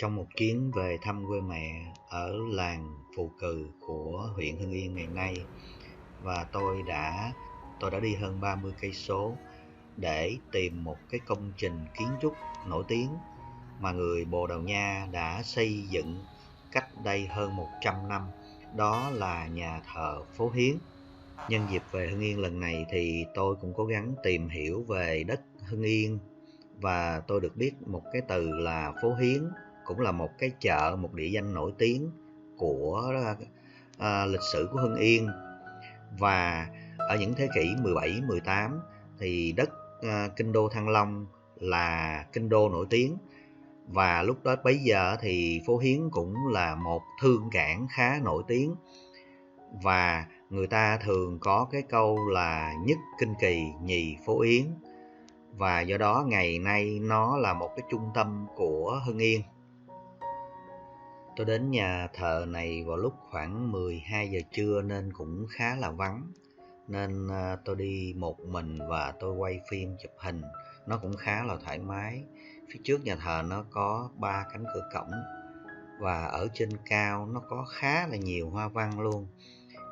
Trong một chuyến về thăm quê mẹ ở làng Phù Cừ của huyện Hưng Yên ngày nay, và tôi đã đi hơn 30 cây số để tìm một cái công trình kiến trúc nổi tiếng mà người Bồ Đào Nha đã xây dựng cách đây hơn 100 năm. Đó là nhà thờ Phố Hiến. Nhân dịp về Hưng Yên lần này thì tôi cũng cố gắng tìm hiểu về đất Hưng Yên, và tôi được biết một cái từ là Phố Hiến cũng là một cái chợ, một địa danh nổi tiếng của lịch sử của Hưng Yên. Và ở những thế kỷ 17, 18 thì đất kinh đô Thăng Long là kinh đô nổi tiếng, và lúc đó bấy giờ thì Phố Hiến cũng là một thương cảng khá nổi tiếng, và người ta thường có cái câu là nhất Kinh Kỳ nhì Phố Yến, và do đó ngày nay nó là một cái trung tâm của Hưng Yên. Tôi đến nhà thờ này vào lúc khoảng 12 giờ trưa nên cũng khá là vắng, nên tôi đi một mình và tôi quay phim chụp hình. Nó cũng khá là thoải mái. Phía trước nhà thờ nó có 3 cánh cửa cổng, và ở trên cao nó có khá là nhiều hoa văn luôn,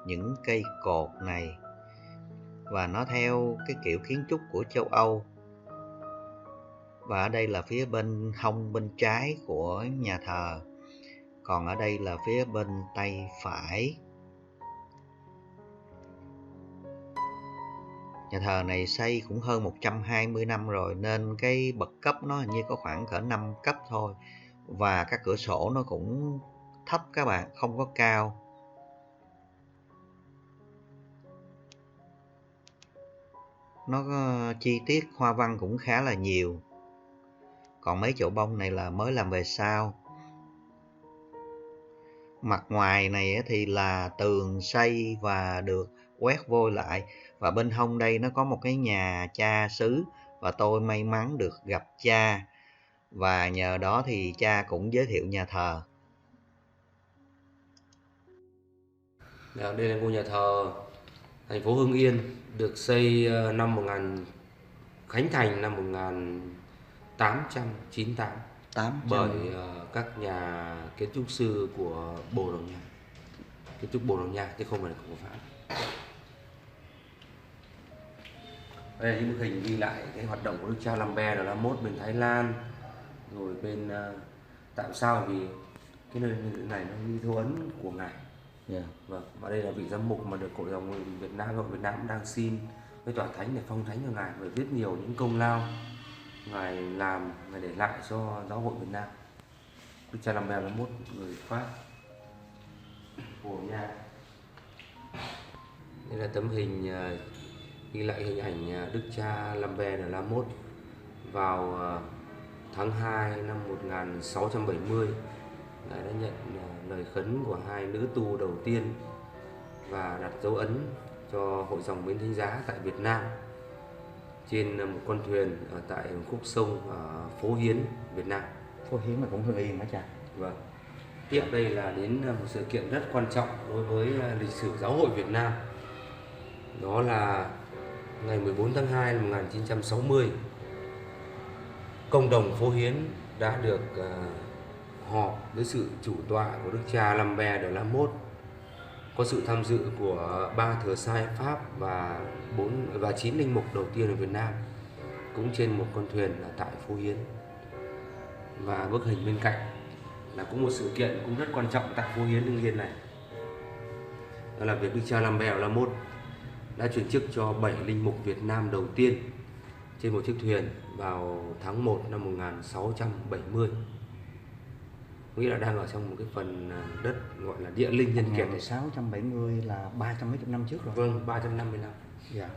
những cây cột này, và nó theo cái kiểu kiến trúc của châu Âu. Và ở đây là phía bên hông bên trái của nhà thờ, còn ở đây là phía bên tay phải. Nhà thờ này xây cũng hơn 120 năm rồi, nên cái bậc cấp nó hình như có khoảng cỡ 5 cấp thôi, và các cửa sổ nó cũng thấp các bạn, không có cao. Nó có chi tiết hoa văn cũng khá là nhiều. Còn mấy chỗ bông này là mới làm về sau. Mặt ngoài này thì là tường xây và được quét vôi lại. Và bên hông đây nó có một cái nhà cha xứ, và tôi may mắn được gặp cha, và nhờ đó thì cha cũng giới thiệu nhà thờ. Đây là ngôi nhà thờ thành phố Hưng Yên, được xây năm 1000, khánh thành năm 1898 bởi 800. các nhà kiến trúc sư của Bồ Đào Nha, kiến trúc Bồ Đào Nha chứ không phải là của Pháp. Đây là những bức hình ghi lại cái hoạt động của Đức cha Lambert de la Mothe bên Thái Lan, rồi bên tại sao vì cái nơi này nó ghi dấu ấn của ngài. Yeah. Vâng, và đây là vị giám mục mà được Hội dòng người Việt Nam, Hội Việt Nam cũng đang xin với tòa thánh để phong thánh cho ngài, và viết nhiều những công lao ngài làm, ngài để lại cho giáo hội Việt Nam. Đức cha Lambert là một người Pháp của Nha. Đây là tấm hình ghi lại hình ảnh Đức cha Lambert de la Mothe vào tháng 2 năm 1670. Ngài đã nhận lời khấn của hai nữ tu đầu tiên và đặt dấu ấn cho Hội dòng Bến Thánh Giá tại Việt Nam trên một con thuyền ở tại khúc sông ở Phố Hiến, Việt Nam. Phố Hiến là cũng Hưng Yên hả cha? Vâng. Tiếp đây là đến một sự kiện rất quan trọng đối với lịch sử giáo hội Việt Nam. Đó là ngày 14 tháng 2 năm 1960, Cộng đồng Phố Hiến đã được họp với sự chủ tọa của Đức cha Lambert de la Mothe, có sự tham dự của 3 thừa sai Pháp và 9 linh mục đầu tiên ở Việt Nam, cũng trên một con thuyền là tại Phố Hiến. Và bức hình bên cạnh là cũng một sự kiện cũng rất quan trọng tại Phố Hiến Hưng Yên này. Đó là việc Đức cha Lambert de la Mothe đã chuyển chức cho 7 linh mục Việt Nam đầu tiên trên một chiếc thuyền vào tháng 1 năm 1670. Nghĩa là đang ở trong một cái phần đất gọi là địa linh nhân kiệt. 1670 là 300 mấy chục năm trước rồi. Vâng, 350 năm. Dạ.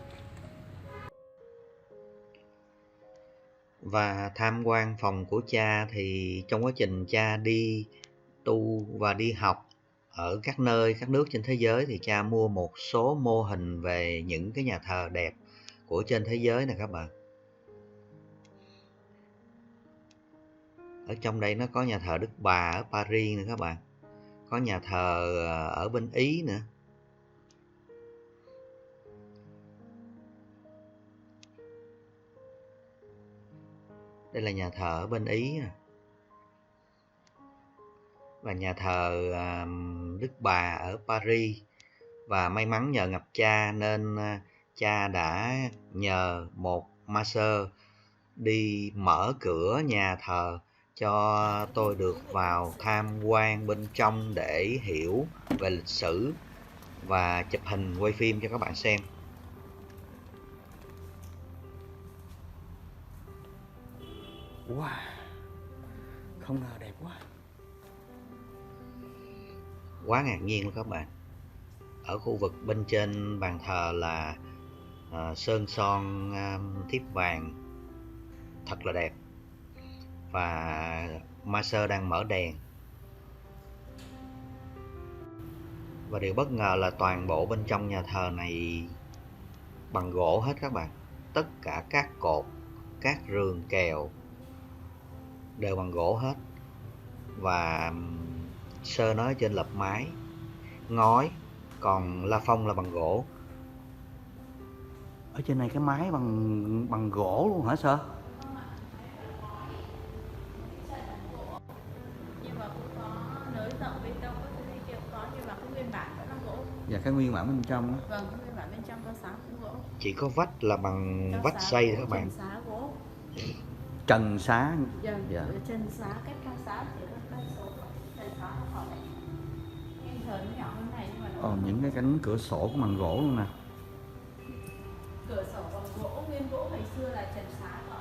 Và tham quan phòng của cha thì trong quá trình cha đi tu và đi học ở các nơi, các nước trên thế giới, thì cha mua một số mô hình về những cái nhà thờ đẹp của trên thế giới nè các bạn. Ở trong đây nó có nhà thờ Đức Bà ở Paris nữa các bạn. Có nhà thờ ở bên Ý nữa. Đây là nhà thờ ở bên Ý nè. và nhà thờ Đức Bà ở Paris. Và may mắn nhờ gặp cha nên cha đã nhờ một master đi mở cửa nhà thờ cho tôi được vào tham quan bên trong để hiểu về lịch sử và chụp hình quay phim cho các bạn xem. Wow, không ngờ đẹp quá. Quá ngạc nhiên luôn các bạn. Ở khu vực bên trên bàn thờ là sơn son thiếp vàng thật là đẹp, và master đang mở đèn. Và điều bất ngờ là toàn bộ bên trong nhà thờ này bằng gỗ hết các bạn. Tất cả các cột, các rường kèo đều bằng gỗ hết. Và sơ nó trên lợp mái ngói, còn la phong là bằng gỗ. Ở trên này cái mái bằng gỗ luôn hả Sơ? Nhưng mà cũng có nới rộng bên trong các thứ này kia cũng có, nhưng mà cái nguyên bản vẫn là gỗ. Dạ, cái nguyên bản bên trong á. Vâng, cái nguyên bản bên trong có xá cũng gỗ. Chỉ có vách là bằng Có vách xá xây gỗ, thôi các bạn. trần xá gỗ. Trần xá. Dạ. Trần xá cách cao xá chỉ có cây số. Trần xá nó khỏi đấy. Cái thờ nó nhỏ hơn này nhưng mà nó Những cái cánh cửa sổ cũng bằng gỗ luôn nè. cửa sổ bằng gỗ, nguyên gỗ ngày xưa là trần xá của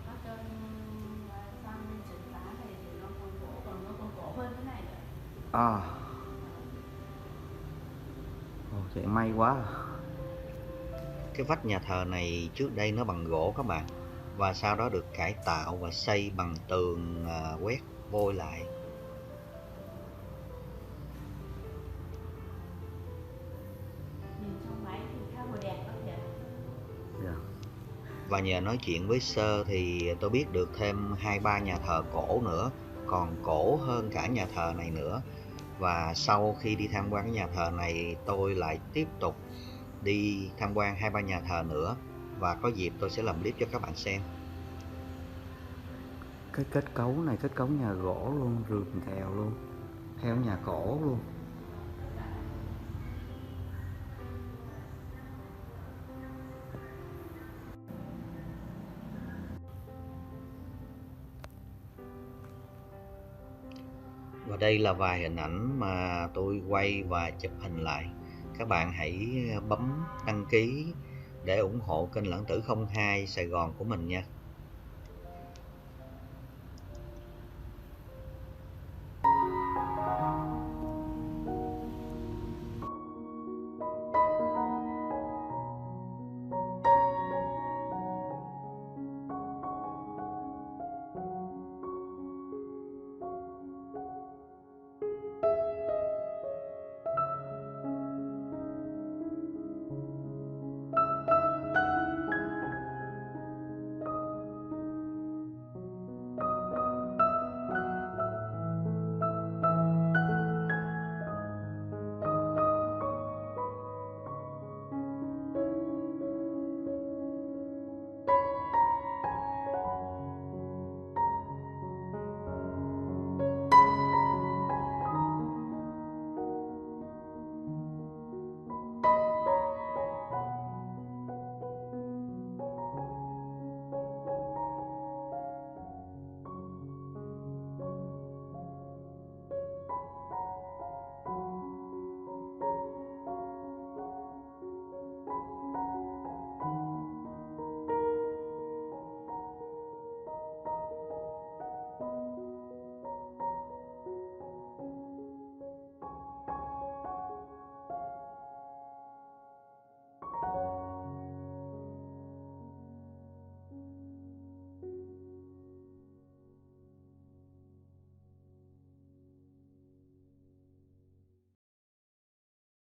các sang trần xá này thì nó còn gỗ, còn nó còn gỗ hơn cái này nữa. Vậy may quá. Cái vách nhà thờ này trước đây nó bằng gỗ các bạn, và sau đó được cải tạo và xây bằng tường quét vôi lại. Nhìn trong máy thì khá màu đẹp lắm nhỉ. Dạ. Và nhờ nói chuyện với Sơ thì tôi biết được thêm 2-3 nhà thờ cổ nữa, còn cổ hơn cả nhà thờ này nữa. Và sau khi đi tham quan cái nhà thờ này, tôi lại tiếp tục đi tham quan 2-3 nhà thờ nữa, và có dịp tôi sẽ làm clip cho các bạn xem. Cái kết cấu này kết cấu nhà gỗ luôn, rường kèo luôn, theo nhà cổ luôn. Và đây là vài hình ảnh mà tôi quay và chụp hình lại. Các bạn hãy bấm đăng ký để ủng hộ kênh Lãng Tử 02 Sài Gòn của mình nha.